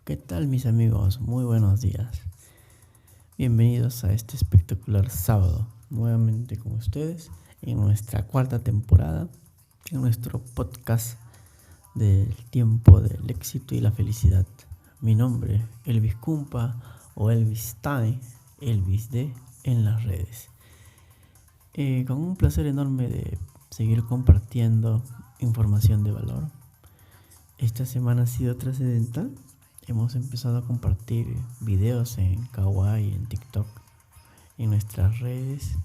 ¿Qué tal, mis amigos? Muy buenos días. Bienvenidos a este espectacular sábado, nuevamente con ustedes en nuestra cuarta temporada, en nuestro podcast del tiempo del éxito y la felicidad. Mi nombre, Elvis Cumpa o Elvis Time, Elvis D en las redes. Con un placer enorme de seguir compartiendo información de valor. Esta semana ha sido trascendental. Hemos empezado a compartir videos en Kawaii, en TikTok, en nuestras redes,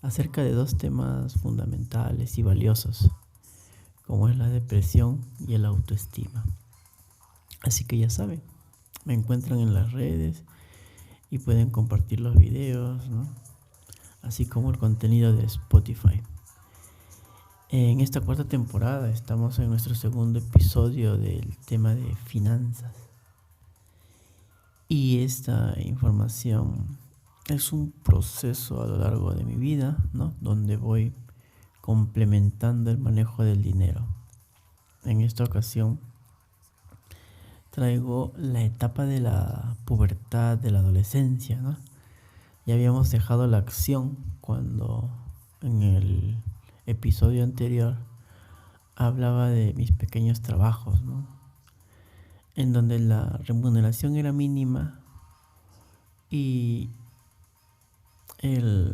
acerca de dos temas fundamentales y valiosos, como es la depresión y el autoestima. Así que ya saben, me encuentran en las redes y pueden compartir los videos, ¿no? Así como el contenido de Spotify. En esta cuarta temporada estamos en nuestro segundo episodio del tema de finanzas. Y esta información es un proceso a lo largo de mi vida, ¿no? Donde voy complementando el manejo del dinero. En esta ocasión traigo la etapa de la pubertad, de la adolescencia, ¿no? Ya habíamos dejado la acción cuando en el episodio anterior hablaba de mis pequeños trabajos, ¿no? En donde la remuneración era mínima y el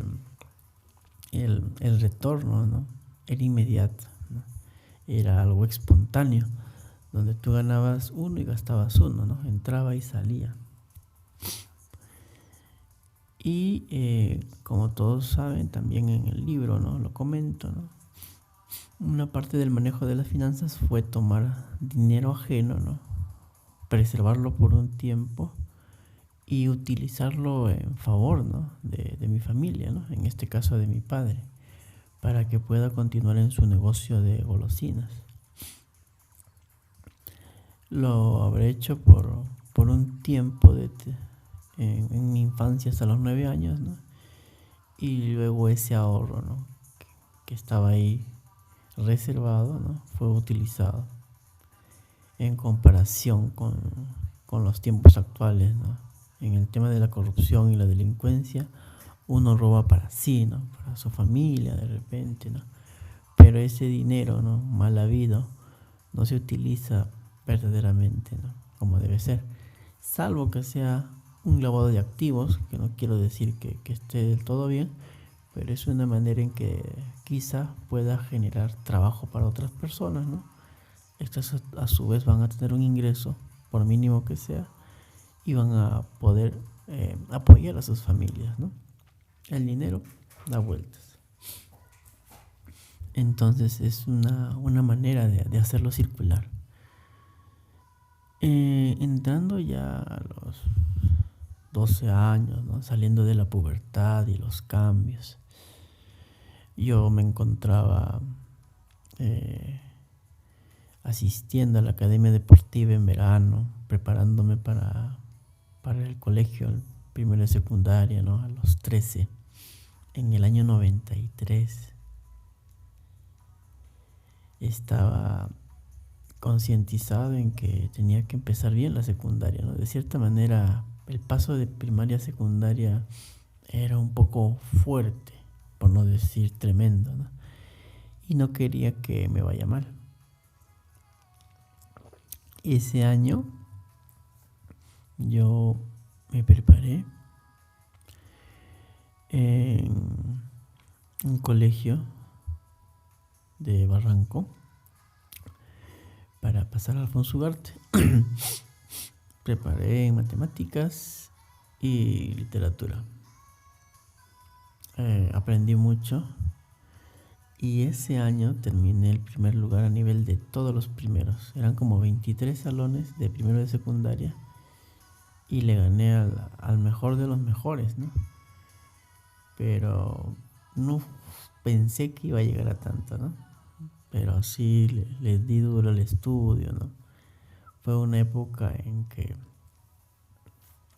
retorno, ¿no? Era inmediato, ¿no? Era algo espontáneo, donde tú ganabas uno y gastabas uno, ¿no? Entraba y salía. Y como todos saben, también en el libro, ¿no? Lo comento, ¿no? Una parte del manejo de las finanzas fue tomar dinero ajeno, ¿no? Preservarlo por un tiempo y utilizarlo en favor, ¿no? de mi familia, ¿no? En este caso de mi padre, para que pueda continuar en su negocio de golosinas. Lo habré hecho por un tiempo en mi infancia hasta los 9 años, ¿no? Y luego ese ahorro, ¿no? que estaba ahí reservado, ¿no? Fue utilizado en comparación con los tiempos actuales, ¿no? En el tema de la corrupción y la delincuencia, uno roba para sí, ¿no? Para su familia de repente, ¿no? Pero ese dinero, ¿no? Mal habido, no se utiliza verdaderamente, ¿no? Como debe ser, salvo que sea un lavado de activos, que no quiero decir que esté del todo bien, pero es una manera en que quizá pueda generar trabajo para otras personas, ¿no? Estas a su vez van a tener un ingreso, por mínimo que sea, y van a poder apoyar a sus familias, ¿no? El dinero da vueltas. Entonces es una manera de hacerlo circular. Entrando ya a los 12 años, ¿no? Saliendo de la pubertad y los cambios, yo me encontraba asistiendo a la academia deportiva en verano, preparándome para el colegio, el primero de secundaria, ¿no? A los 13, en el año 93. Estaba concientizado en que tenía que empezar bien la secundaria, ¿no? De cierta manera, el paso de primaria a secundaria era un poco fuerte, por no decir tremendo, ¿no? Y no quería que me vaya mal. Ese año yo me preparé en un colegio de Barranco para pasar a Alfonso Ugarte. Preparé matemáticas y literatura. Aprendí mucho y ese año terminé el primer lugar a nivel de todos los primeros. Eran como 23 salones de primero de secundaria y le gané al mejor de los mejores, ¿no? Pero no pensé que iba a llegar a tanto, ¿no? Pero sí le di duro al estudio, ¿no? Fue una época en que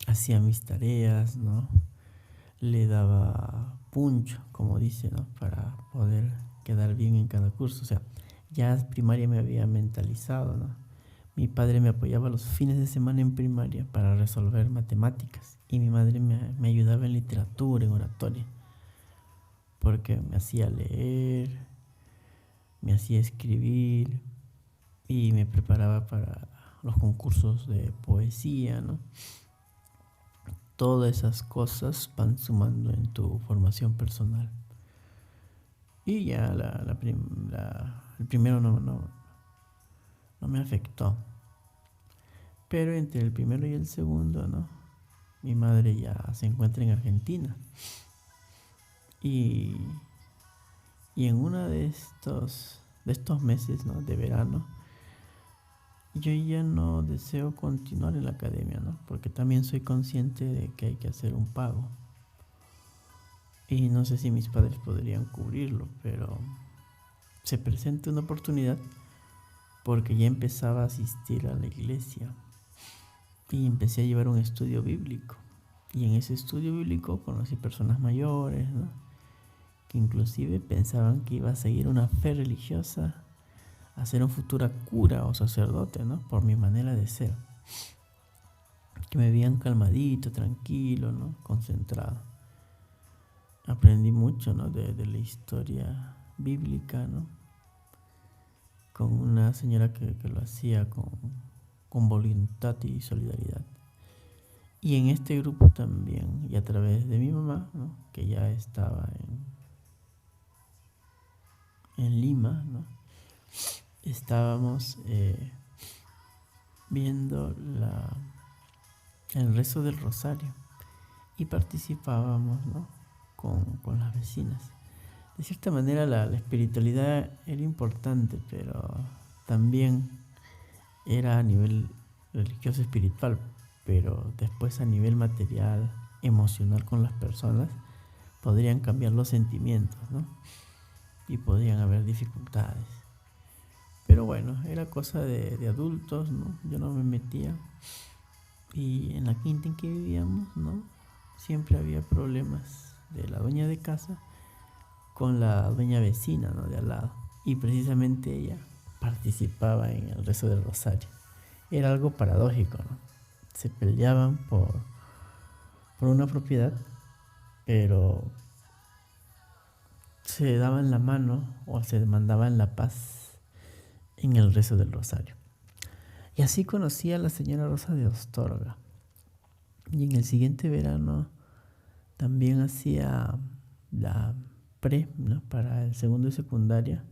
hacía mis tareas, ¿no? Le daba puncho, como dice, ¿no? Para poder quedar bien en cada curso. O sea, ya primaria me había mentalizado, ¿no? Mi padre me apoyaba los fines de semana en primaria para resolver matemáticas y mi madre me ayudaba en literatura, en oratoria, porque me hacía leer, me hacía escribir y me preparaba para los concursos de poesía, ¿no? Todas esas cosas van sumando en tu formación personal. Y ya el primero no me afectó. Pero entre el primero y el segundo, ¿no? Mi madre ya se encuentra en Argentina. Y, y en uno de estos meses, ¿no? De verano, yo ya no deseo continuar en la academia, ¿no? Porque también soy consciente de que hay que hacer un pago. Y no sé si mis padres podrían cubrirlo, pero se presenta una oportunidad porque ya empezaba a asistir a la iglesia y empecé a llevar un estudio bíblico. Y en ese estudio bíblico conocí personas mayores, ¿no? Que inclusive pensaban que iba a seguir una fe religiosa, a ser un futuro cura o sacerdote, ¿no? Por mi manera de ser. Que me veían calmadito, tranquilo, ¿no? Concentrado. Aprendí mucho, ¿no? de la historia bíblica, ¿no? Con una señora que lo hacía con voluntad y solidaridad. Y en este grupo también, y a través de mi mamá, ¿no? Que ya estaba en Lima, ¿no? Estábamos viendo el rezo del rosario y participábamos, ¿no? con las vecinas. De cierta manera la espiritualidad era importante, pero también era a nivel religioso espiritual, pero después a nivel material, emocional con las personas, podrían cambiar los sentimientos, ¿no? Y podrían haber dificultades. Pero bueno, era cosa de adultos, ¿no? Yo no me metía. Y en la quinta en que vivíamos, ¿no? Siempre había problemas de la dueña de casa con la dueña vecina, ¿no? De al lado. Y precisamente ella participaba en el rezo del rosario. Era algo paradójico, ¿no? Se peleaban por una propiedad, pero se daban la mano o se demandaban la paz en el rezo del rosario. Y así conocí a la señora Rosa de Astorga. Y en el siguiente verano también hacía la pre, ¿no? Para el segundo de secundaria.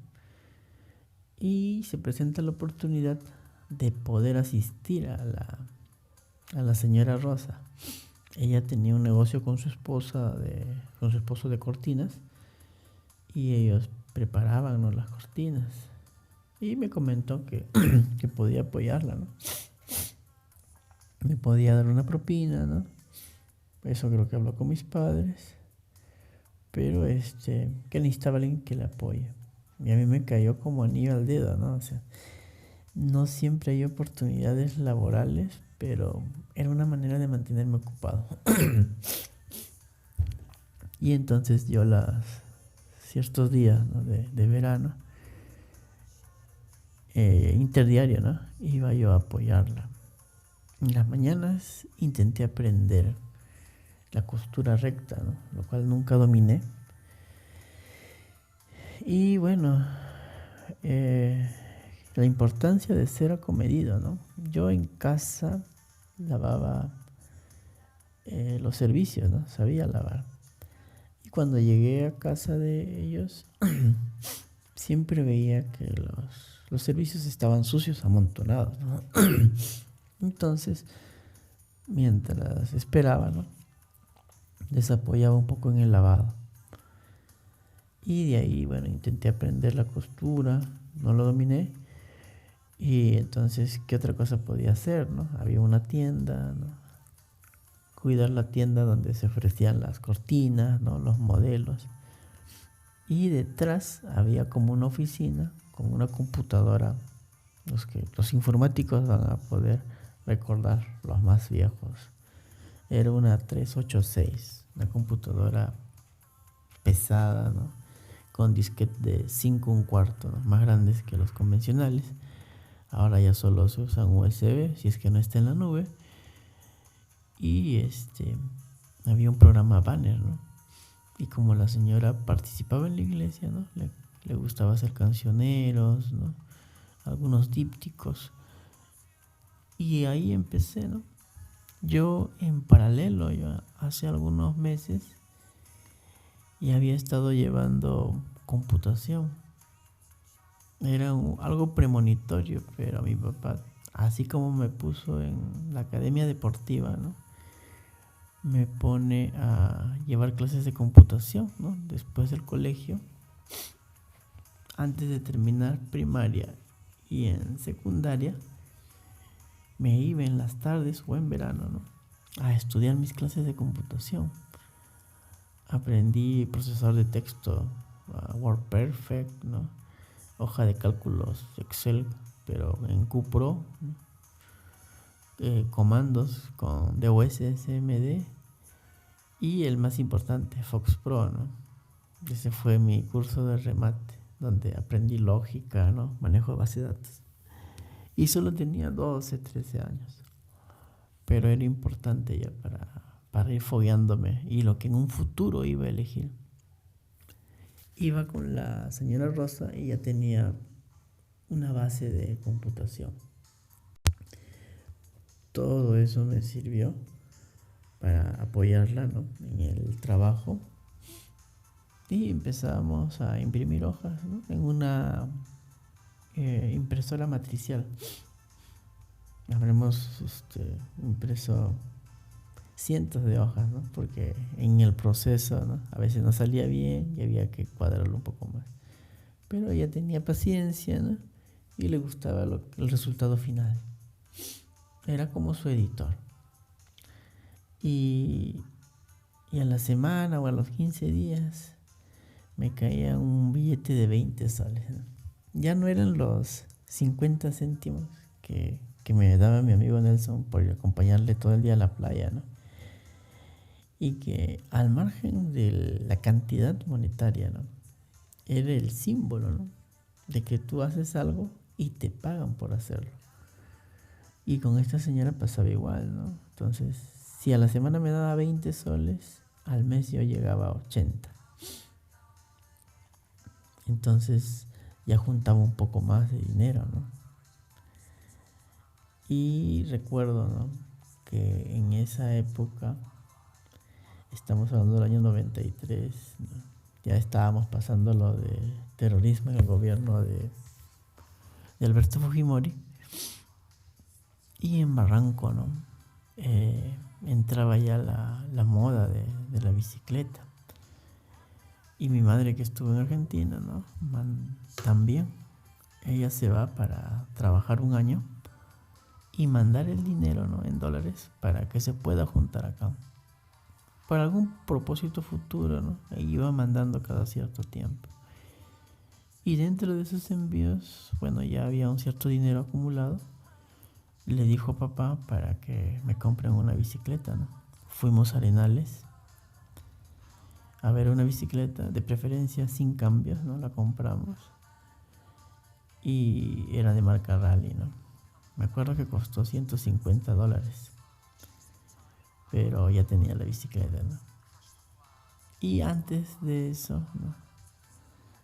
Y se presenta la oportunidad de poder asistir a la señora Rosa. Ella tenía un negocio con su esposo de cortinas y ellos preparaban, ¿no? Las cortinas. Y me comentó que podía apoyarla, ¿no? Me podía dar una propina, ¿no? Eso creo que habló con mis padres. Pero que necesitaba alguien que le apoye. Y a mí me cayó como anillo al dedo, ¿no? O sea, no siempre hay oportunidades laborales, pero era una manera de mantenerme ocupado. Y entonces yo ciertos días, ¿no? de verano, interdiario, ¿no? Iba yo a apoyarla. En las mañanas intenté aprender la costura recta, ¿no? Lo cual nunca dominé. Y bueno, la importancia de ser acomedido, ¿no? Yo en casa lavaba los servicios, ¿no? Sabía lavar. Y cuando llegué a casa de ellos, siempre veía que los servicios estaban sucios, amontonados, ¿no? Entonces, mientras esperaba, ¿no? Les apoyaba un poco en el lavado. Y de ahí, bueno, intenté aprender la costura, no lo dominé. Y entonces, ¿qué otra cosa podía hacer, no? Había una tienda, ¿no? Cuidar la tienda donde se ofrecían las cortinas, ¿no? Los modelos. Y detrás había como una oficina con una computadora. Los informáticos van a poder recordar, los más viejos. Era una 386, una computadora pesada, ¿no? Con disquete de 5 1/4, ¿no? Más grandes que los convencionales. Ahora ya solo se usan USB si es que no está en la nube. Y había un programa Banner, ¿no? Y como la señora participaba en la iglesia, ¿no? Le gustaba hacer cancioneros, ¿no? Algunos dípticos. Y ahí empecé, ¿no? Yo en paralelo, yo hace algunos meses, ya había estado llevando computación. Era algo premonitorio, pero mi papá, así como me puso en la academia deportiva, ¿no? Me pone a llevar clases de computación, ¿no? Después del colegio, antes de terminar primaria y en secundaria, me iba en las tardes o en verano, ¿no? A estudiar mis clases de computación. Aprendí procesador de texto, WordPerfect, ¿no? Hoja de cálculos Excel, pero en QPro, ¿no? Comandos con DOS, SMD y el más importante, FoxPro, ¿no? Ese fue mi curso de remate, donde aprendí lógica, ¿no? Manejo de base de datos. Y solo tenía 12, 13 años. Pero era importante ya para ir fogueándome y lo que en un futuro iba a elegir. Iba con la señora Rosa y ya tenía una base de computación. Todo eso me sirvió para apoyarla, ¿no? En el trabajo. Y empezamos a imprimir hojas, ¿no? En una impresora matricial. Habremos impreso cientos de hojas, ¿no? Porque en el proceso, ¿no? A veces no salía bien y había que cuadrarlo un poco más. Pero ella tenía paciencia, ¿no? Y le gustaba el resultado final. Era como su editor. Y a la semana o a los 15 días me caía un billete de 20 soles, ¿no? Ya no eran los 50 céntimos que me daba mi amigo Nelson por acompañarle todo el día a la playa, ¿no? Y que al margen de la cantidad monetaria, ¿no? Era el símbolo, ¿no? De que tú haces algo y te pagan por hacerlo. Y con esta señora pasaba igual, ¿no? Entonces, si a la semana me daba 20 soles, al mes yo llegaba a 80. Entonces ya juntaba un poco más de dinero, ¿no? Y recuerdo, ¿no? Que en esa época, estamos hablando del año 93, ¿no? Ya estábamos pasando lo de terrorismo en el gobierno de Alberto Fujimori. Y en Barranco, ¿no? Entraba ya la moda de la bicicleta. Y mi madre, que estuvo en Argentina, ¿no? También. Ella se va para trabajar un año y mandar el dinero, ¿no? En dólares para que se pueda juntar acá. Para algún propósito futuro, ¿no? Ella iba mandando cada cierto tiempo. Y dentro de esos envíos, bueno, ya había un cierto dinero acumulado. Le dijo a papá para que me compren una bicicleta, ¿no? Fuimos a Arenales a ver una bicicleta, de preferencia sin cambios, ¿no? La compramos. Y era de marca Rally, ¿no? Me acuerdo que costó $150. Pero ya tenía la bicicleta, ¿no? Y antes de eso, ¿no?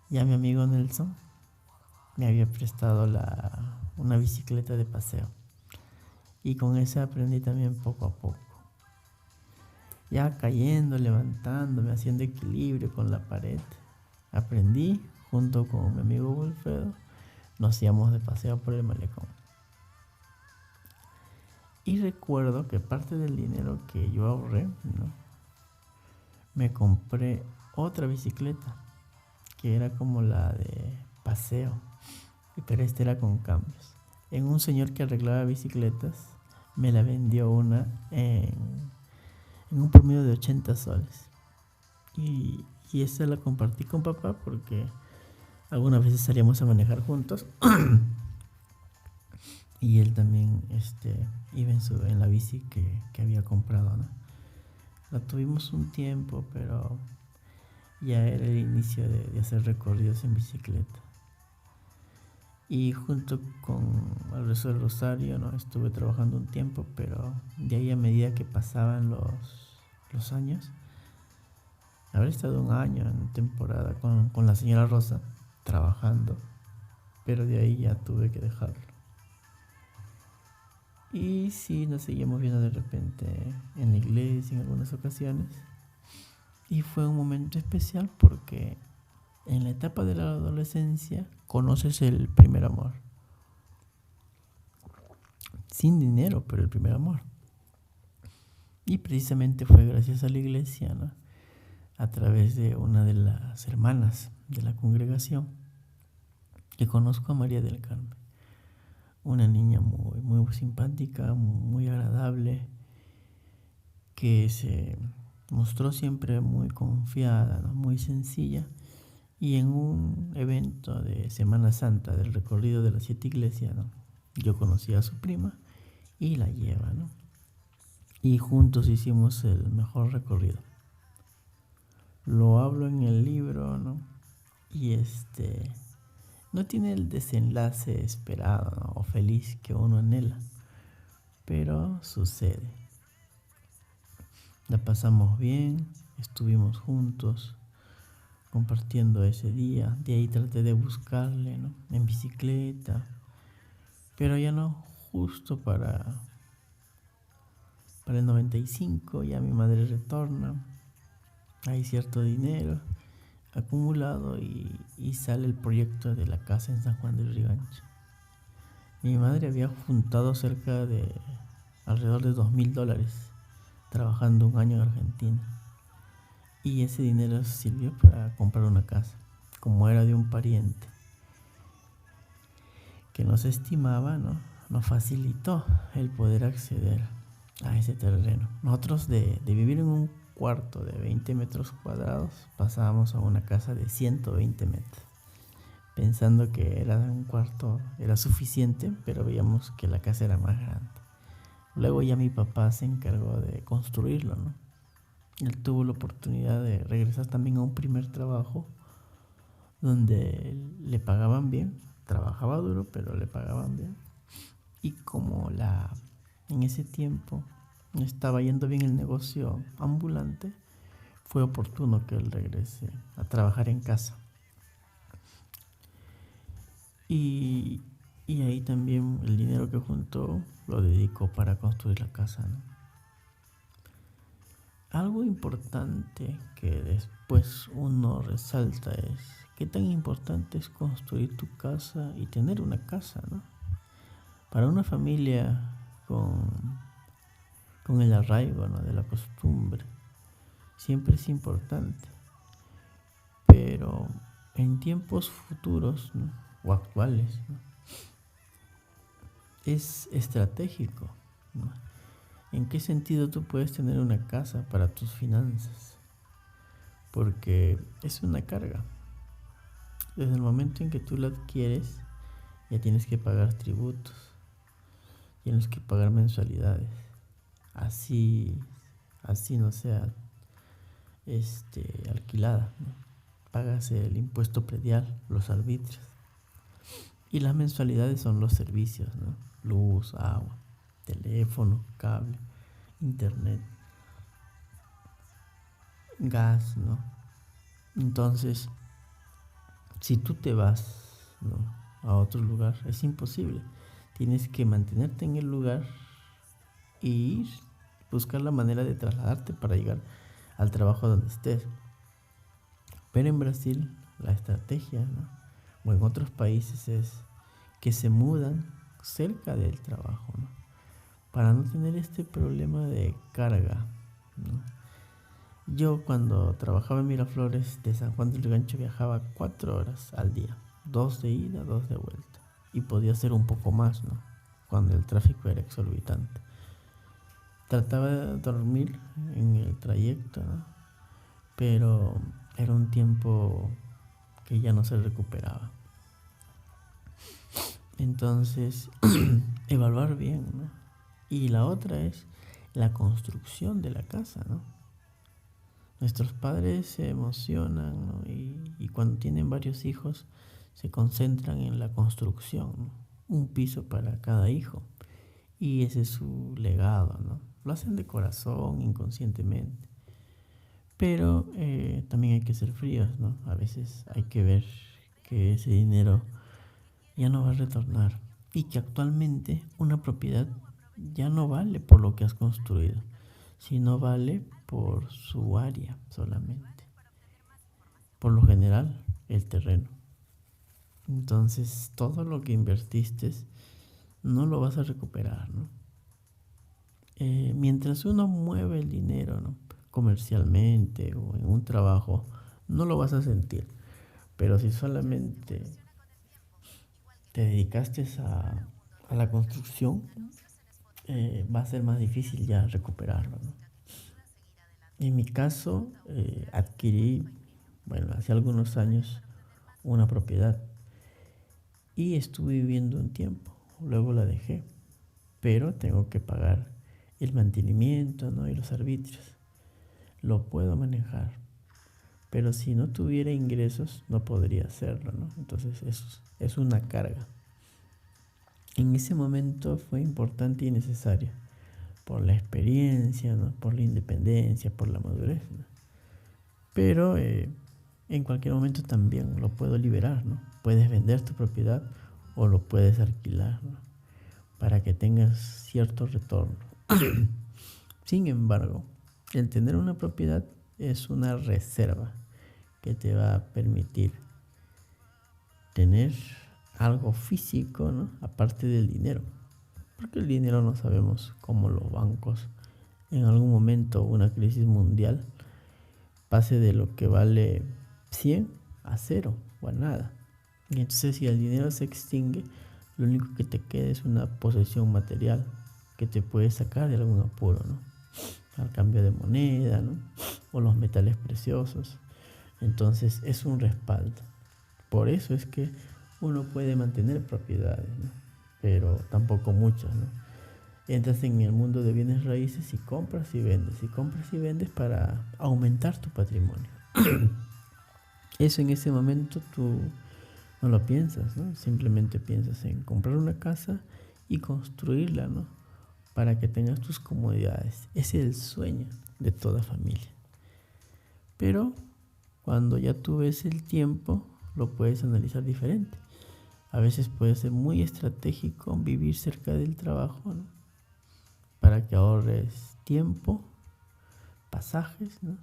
Ya mi amigo Nelson me había prestado una bicicleta de paseo. Y con esa aprendí también poco a poco. Ya cayendo, levantándome, haciendo equilibrio con la pared. Aprendí, junto con mi amigo Wilfredo, nos íbamos de paseo por el malecón. Y recuerdo que parte del dinero que yo ahorré, ¿no? Me compré otra bicicleta, que era como la de paseo, pero esta era con cambios. En un señor que arreglaba bicicletas, me la vendió una en un promedio de 80 soles. Y esa la compartí con papá porque algunas veces salíamos a manejar juntos. Y él también iba en la bici que había comprado, ¿no? La tuvimos un tiempo, pero ya era el inicio de hacer recorridos en bicicleta. Y junto con el resto del Rosario, ¿no? Estuve trabajando un tiempo, pero de ahí a medida que pasaban los años, habré estado un año en temporada con la señora Rosa trabajando, pero de ahí ya tuve que dejarlo. Y sí, nos seguimos viendo de repente en la iglesia en algunas ocasiones. Y fue un momento especial porque en la etapa de la adolescencia conoces el primer amor. Sin dinero, pero el primer amor. Y precisamente fue gracias a la iglesia, ¿no? A través de una de las hermanas de la congregación, que conozco a María del Carmen. Una niña muy, muy simpática, muy agradable, que se mostró siempre muy confiada, ¿no? Muy sencilla. Y en un evento de Semana Santa del recorrido de las 7 iglesias, ¿no? Yo conocí a su prima y la lleva, ¿no? Y juntos hicimos el mejor recorrido. Lo hablo en el libro, ¿no? Y no tiene el desenlace esperado, ¿no? O feliz que uno anhela, pero sucede. La pasamos bien, estuvimos juntos compartiendo ese día. De ahí traté de buscarle, ¿no? En bicicleta, pero ya no, justo para el 95 ya mi madre retorna. Hay cierto dinero acumulado y sale el proyecto de la casa en San Juan del Urigancho. Mi madre había juntado cerca de alrededor de $2,000 trabajando un año en Argentina. Y ese dinero sirvió para comprar una casa, como era de un pariente que nos estimaba, ¿no? Nos facilitó el poder acceder a ese terreno. Nosotros de vivir en un cuarto de 20 metros cuadrados pasábamos a una casa de 120 metros, pensando que era un cuarto, era suficiente, pero veíamos que la casa era más grande. Luego ya mi papá se encargó de construirlo, ¿no? Él tuvo la oportunidad de regresar también a un primer trabajo donde le pagaban bien, trabajaba duro, pero le pagaban bien. Y como en ese tiempo estaba yendo bien el negocio ambulante, fue oportuno que él regrese a trabajar en casa. Y ahí también el dinero que juntó lo dedicó para construir la casa, ¿no? Algo importante que después uno resalta es qué tan importante es construir tu casa y tener una casa, ¿no? Para una familia con el arraigo, ¿no? De la costumbre, siempre es importante. Pero en tiempos futuros, ¿no? O actuales, ¿no? Es estratégico, ¿no? ¿En qué sentido tú puedes tener una casa para tus finanzas? Porque es una carga. Desde el momento en que tú la adquieres, ya tienes que pagar tributos, tienes que pagar mensualidades. Así no sea alquilada, ¿no? Pagas el impuesto predial, los arbitrios. Y las mensualidades son los servicios, ¿no? Luz, agua, teléfono, cable, internet, gas, ¿no? Entonces, si tú te vas, ¿no? A otro lugar, es imposible. Tienes que mantenerte en el lugar y ir, buscar la manera de trasladarte para llegar al trabajo donde estés. Pero en Brasil, la estrategia, ¿no? O en otros países es que se mudan cerca del trabajo, ¿no? Para no tener este problema de carga, ¿no? Yo cuando trabajaba en Miraflores de San Juan del Urigancho viajaba 4 horas al día, 2 de ida, 2 de vuelta, y podía hacer un poco más, ¿no? Cuando el tráfico era exorbitante. Trataba de dormir en el trayecto, ¿no? Pero era un tiempo que ya no se recuperaba. Entonces, evaluar bien, ¿no? Y la otra es la construcción de la casa, ¿no? Nuestros padres se emocionan, ¿no? y Y cuando tienen varios hijos, se concentran en la construcción, ¿no? Un piso para cada hijo. Y ese es su legado, ¿no? Lo hacen de corazón, inconscientemente. Pero también hay que ser fríos, ¿no? A veces hay que ver que ese dinero ya no va a retornar y que actualmente una propiedad ya no vale por lo que has construido, sino vale por su área solamente. Por lo general, el terreno. Entonces, todo lo que invertiste no lo vas a recuperar, ¿no? Mientras uno mueve el dinero, ¿no? Comercialmente o en un trabajo, no lo vas a sentir. Pero si solamente te dedicaste a la construcción, va a ser más difícil ya recuperarlo, ¿no? En mi caso, adquirí, bueno, hace algunos años una propiedad y estuve viviendo un tiempo, luego la dejé, pero tengo que pagar el mantenimiento, ¿no? Y los arbitrios. Lo puedo manejar, pero si no tuviera ingresos no podría hacerlo, ¿no? Entonces es una carga. En ese momento fue importante y necesario por la experiencia, ¿no? Por la independencia, por la madurez, ¿no? Pero en cualquier momento también lo puedo liberar, ¿no? Puedes vender tu propiedad o lo puedes alquilar, ¿no? Para que tengas cierto retorno. Sin embargo, el tener una propiedad es una reserva que te va a permitir tener algo físico, ¿no? Aparte del dinero. Porque el dinero no sabemos cómo los bancos en algún momento, una crisis mundial, pase de lo que vale 100 a 0 o a nada. Y entonces si el dinero se extingue, lo único que te queda es una posesión material que te puede sacar de algún apuro, ¿no? Al cambio de moneda, ¿no? O los metales preciosos. Entonces es un respaldo. Por eso es que uno puede mantener propiedades, ¿no? Pero tampoco muchas, ¿no? Entras en el mundo de bienes raíces y compras y vendes para aumentar tu patrimonio. Eso en ese momento tú no lo piensas, ¿no? Simplemente piensas en comprar una casa y construirla, ¿no? Para que tengas tus comodidades. Ese es el sueño de toda familia. Pero cuando ya tú ves el tiempo, lo puedes analizar diferente. A veces puede ser muy estratégico vivir cerca del trabajo, ¿no? Para que ahorres tiempo, pasajes, ¿no?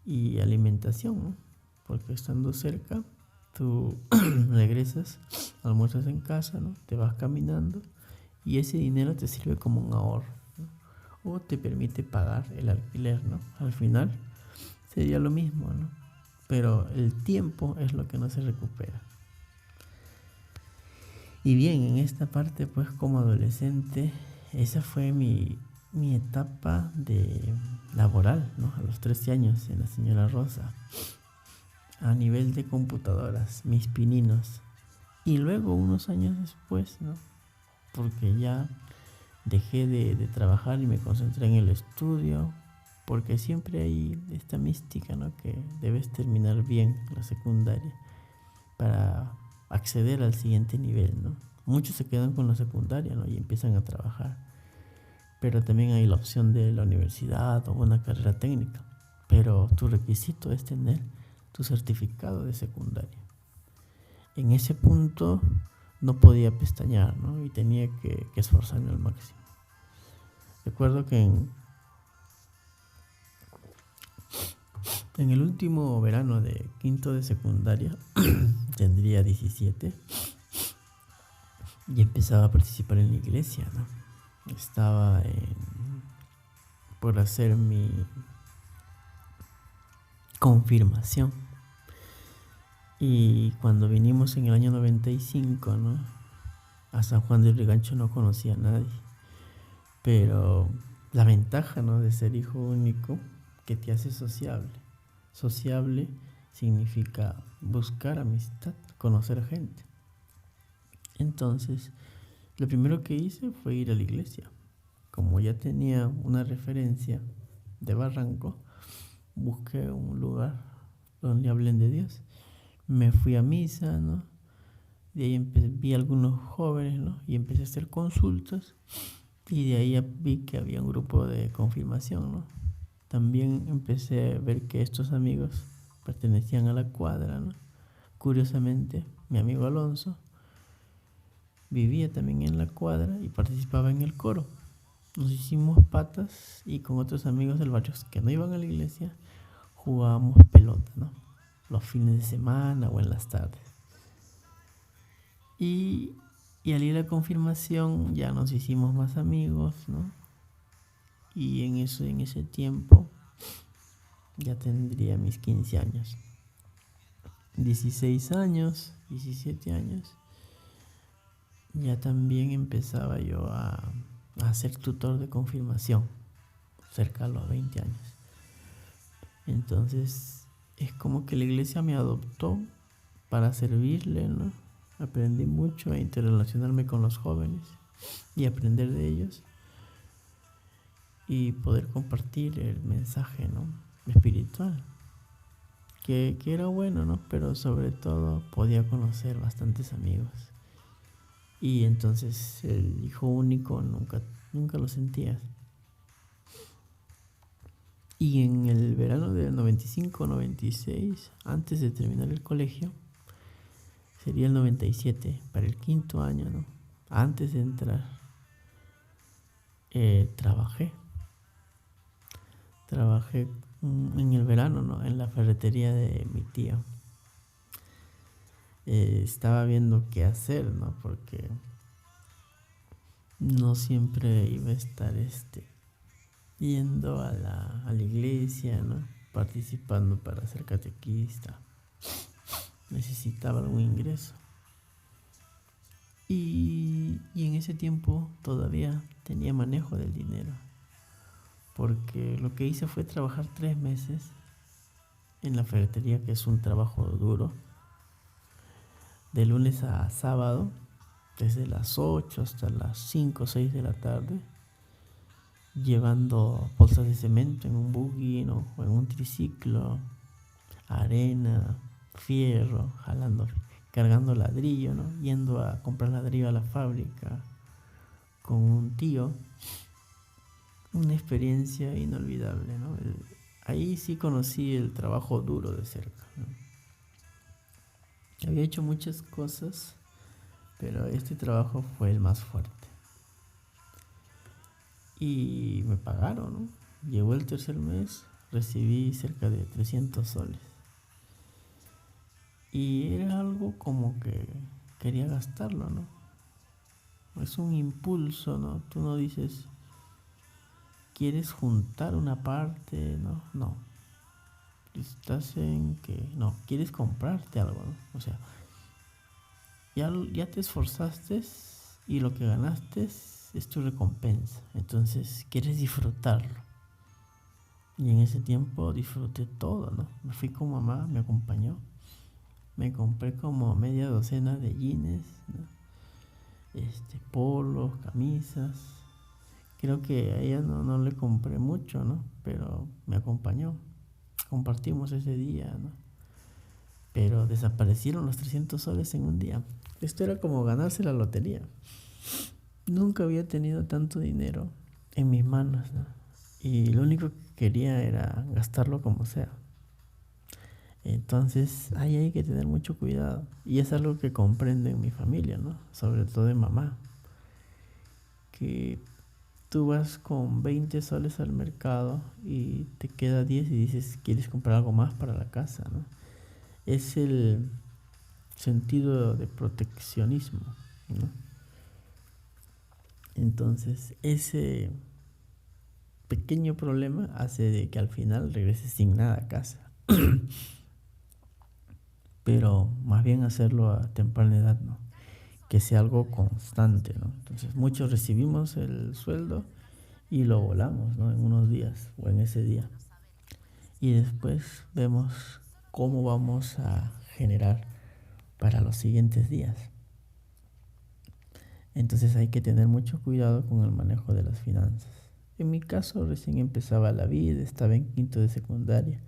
Y alimentación, ¿no? Porque estando cerca, tú regresas, almuerzas en casa, ¿no? Te vas caminando y ese dinero te sirve como un ahorro, ¿no? O te permite pagar el alquiler, ¿no? Al final sería lo mismo, ¿no? Pero el tiempo es lo que no se recupera. Y bien, en esta parte, pues como adolescente, esa fue mi etapa de laboral, ¿no? A los 13 años en la Señora Rosa, a nivel de computadoras, mis pininos. Y luego unos años después, ¿no? Porque ya dejé de trabajar y me concentré en el estudio, porque siempre hay esta mística, ¿no? Que debes terminar bien la secundaria para acceder al siguiente nivel, ¿no? Muchos se quedan con la secundaria, ¿no? Y empiezan a trabajar. Pero también hay la opción de la universidad o una carrera técnica. Pero tu requisito es tener tu certificado de secundaria. En ese punto no podía pestañear, ¿no? Y tenía que esforzarme al máximo. Recuerdo que en el último verano de quinto de secundaria, tendría 17, y empezaba a participar en la iglesia, ¿no? Estaba por hacer mi confirmación. Y cuando vinimos en el año 95, ¿no? A San Juan del Rigancho no conocía a nadie. Pero la ventaja, ¿no? De ser hijo único, que te hace sociable. Sociable significa buscar amistad, conocer gente. Entonces, lo primero que hice fue ir a la iglesia. Como ya tenía una referencia de Barranco, busqué un lugar donde hablen de Dios. Me fui a misa, ¿no? De ahí vi a algunos jóvenes, ¿no? Y empecé a hacer consultas. Y de ahí vi que había un grupo de confirmación, ¿no? También empecé a ver que estos amigos pertenecían a la cuadra, ¿no? Curiosamente, mi amigo Alonso vivía también en la cuadra y participaba en el coro. Nos hicimos patas y con otros amigos del barrio que no iban a la iglesia jugábamos pelota, ¿no? Los fines de semana o en las tardes. Y al ir a la confirmación ya nos hicimos más amigos, ¿no? Y en ese tiempo ya tendría mis 15 años. 16 años, 17 años. Ya también empezaba yo a ser tutor de confirmación, cerca de los 20 años. Entonces es como que la iglesia me adoptó para servirle, ¿no? Aprendí mucho a interrelacionarme con los jóvenes y aprender de ellos y poder compartir el mensaje, ¿no? Espiritual, que era bueno, ¿no? Pero sobre todo podía conocer bastantes amigos. Y entonces el hijo único nunca lo sentías. Y en el verano del 95-96, antes de terminar el colegio, sería el 97, para el 5.º año, ¿no? Antes de entrar, trabajé en el verano, ¿no? En la ferretería de mi tío. Estaba viendo qué hacer, ¿no? Porque no siempre iba a estar yendo a la iglesia, ¿no? Participando para ser catequista. Necesitaba algún ingreso. Y en ese tiempo todavía tenía manejo del dinero. Porque lo que hice fue trabajar 3 meses en la ferretería, que es un trabajo duro, de lunes a sábado, desde las 8 hasta las 5 o 6 de la tarde, llevando bolsas de cemento en un buggy, ¿no? O en un triciclo, arena, fierro, cargando ladrillo, ¿no? Yendo a comprar ladrillo a la fábrica con un tío. Una experiencia inolvidable, ¿no? Ahí sí conocí el trabajo duro de cerca, ¿no? Había hecho muchas cosas, pero este trabajo fue el más fuerte. Y me pagaron, ¿no? Llegó el tercer mes, recibí cerca de 300 soles. Y era algo como que quería gastarlo, ¿no? Es un impulso, ¿no? Tú no dices, ¿quieres juntar una parte? No. Estás en que, no, quieres comprarte algo, ¿no? O sea, ya te esforzaste y lo que ganaste es tu recompensa. Entonces, quieres disfrutarlo. Y en ese tiempo disfruté todo, ¿no? Me fui con mamá, me acompañó. Me compré como media docena de jeans, ¿no? Polos, camisas. Creo que a ella no le compré mucho, ¿no? Pero me acompañó. Compartimos ese día, ¿no? Pero desaparecieron los 300 soles en un día. Esto era como ganarse la lotería. Nunca había tenido tanto dinero en mis manos, ¿no? Y lo único que quería era gastarlo como sea. Entonces ahí hay que tener mucho cuidado. Y es algo que comprenden mi familia, ¿no? Sobre todo de mamá. Que tú vas con 20 soles al mercado y te queda 10 y dices, ¿quieres comprar algo más para la casa, no? Es el sentido de proteccionismo, ¿no? Entonces, ese pequeño problema hace de que al final regreses sin nada a casa. Pero más bien hacerlo a temprana edad, ¿no? Que sea algo constante, ¿no? Entonces, muchos recibimos el sueldo y lo volamos, ¿no? En unos días o en ese día. Y después vemos cómo vamos a generar para los siguientes días. Entonces hay que tener mucho cuidado con el manejo de las finanzas. En mi caso recién empezaba la vida, estaba en 5.º de secundaria.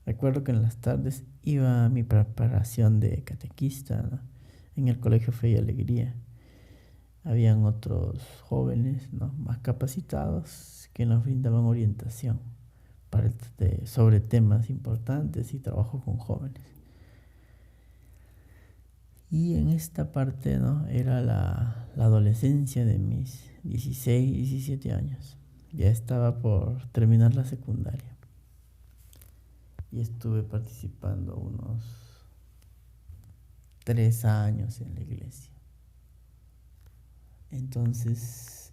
Recuerdo que en las tardes iba a mi preparación de catequista, ¿no? En el Colegio Fe y Alegría. Habían otros jóvenes, ¿no?, más capacitados que nos brindaban orientación sobre temas importantes y trabajo con jóvenes. Y en esta parte, ¿no?, era la adolescencia de mis 16, 17 años. Ya estaba por terminar la secundaria. Y estuve participando unos 3 años en la iglesia. Entonces,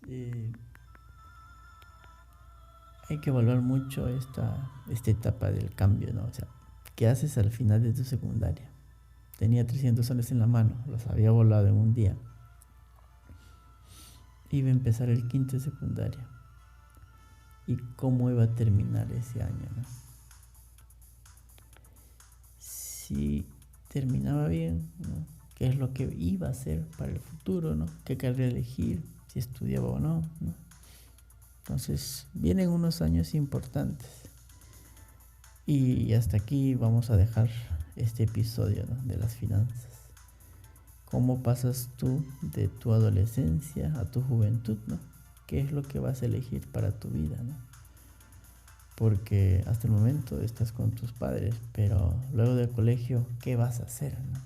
hay que evaluar mucho esta etapa del cambio, ¿no? O sea, ¿qué haces al final de tu secundaria? Tenía 300 soles en la mano, los había volado en un día. Iba a empezar el quinto de secundaria. ¿Y cómo iba a terminar ese año, no? Si terminaba bien, ¿no?, qué es lo que iba a hacer para el futuro, ¿no?, qué carrera elegir, si estudiaba o no, ¿no? Entonces, vienen unos años importantes. Y hasta aquí vamos a dejar este episodio, ¿no?, de las finanzas. ¿Cómo pasas tú de tu adolescencia a tu juventud, ¿no? ¿Qué es lo que vas a elegir para tu vida, ¿no? Porque hasta el momento estás con tus padres, pero luego del colegio, ¿qué vas a hacer, no?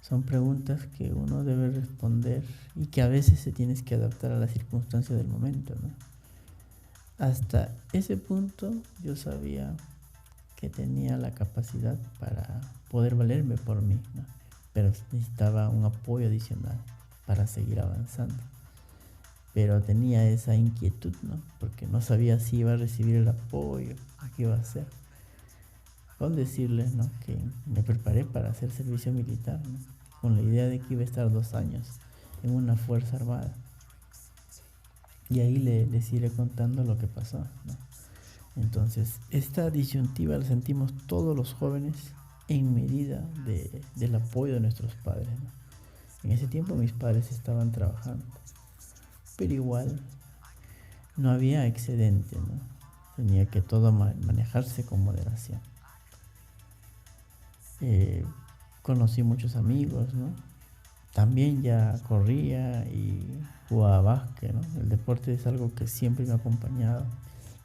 Son preguntas que uno debe responder y que a veces se tienes que adaptar a las circunstancias del momento, ¿no? Hasta ese punto yo sabía que tenía la capacidad para poder valerme por mí, ¿no? Pero necesitaba un apoyo adicional para seguir avanzando. Pero tenía esa inquietud, ¿no?, porque no sabía si iba a recibir el apoyo, qué iba a hacer. Con decirles, ¿no?, que me preparé para hacer servicio militar, ¿no?, con la idea de que iba a estar 2 años en una fuerza armada. Y ahí les iré contando lo que pasó, ¿no? Entonces, esta disyuntiva la sentimos todos los jóvenes en medida del apoyo de nuestros padres, ¿no? En ese tiempo mis padres estaban trabajando, pero igual no había excedente, ¿no? Tenía que todo manejarse con moderación. Conocí muchos amigos, ¿no? También ya corría y jugaba básquet, ¿no? El deporte es algo que siempre me ha acompañado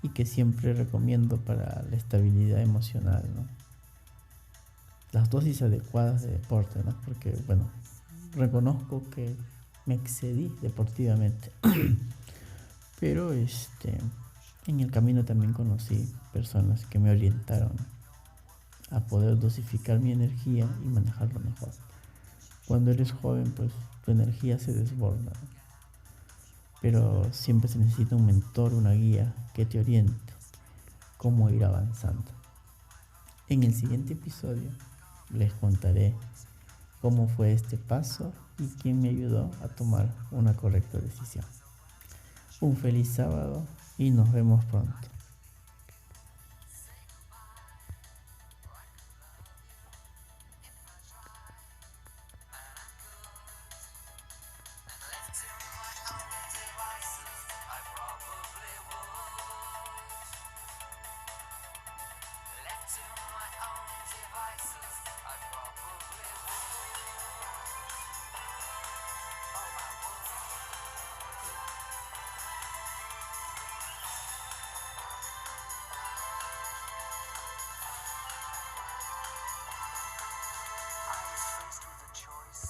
y que siempre recomiendo para la estabilidad emocional, ¿no? Las dosis adecuadas de deporte, ¿no? Porque, bueno, reconozco que me excedí deportivamente. Pero en el camino también conocí personas que me orientaron a poder dosificar mi energía y manejarlo mejor. Cuando eres joven, pues tu energía se desborda, ¿no? Pero siempre se necesita un mentor, una guía que te oriente cómo ir avanzando. En el siguiente episodio les contaré cómo fue este paso y quién me ayudó a tomar una correcta decisión. Un feliz sábado y nos vemos pronto.